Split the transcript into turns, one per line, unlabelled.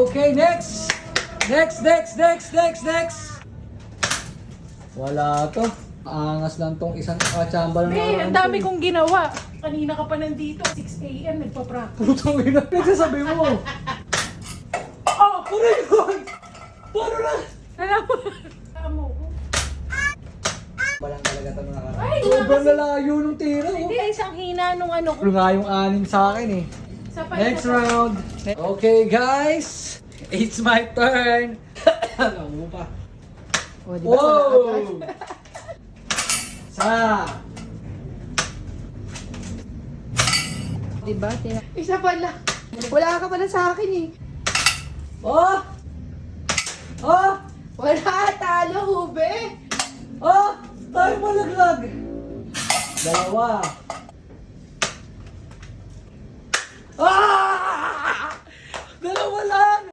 Okay, next! Next! Wala to. Angas lang tong isang kachambal na
Be, ang dami kong ginawa. Kanina ka pa nandito. 6 a.m. nagpa-practice.
Putang ina. Nagsasabi mo. Oh, puro yun! Puro na!
Alam mo? Alam mo.
Walang talaga ito mga karami.
Ay,
Sobrang lalayo nung tira. Oh.
Hindi, isang hina nung ano.
Puro nga yung anim sa akin eh. Next round. Okay guys, it's my turn. Ano pa?
O, di ba?
Wow! Sa!
Diba?
Isa pala. Wala ka pala sa akin eh.
Oh! Oh!
Wala, talo, hube.
Oh! Tayo malaglag! Dalawa. Ah!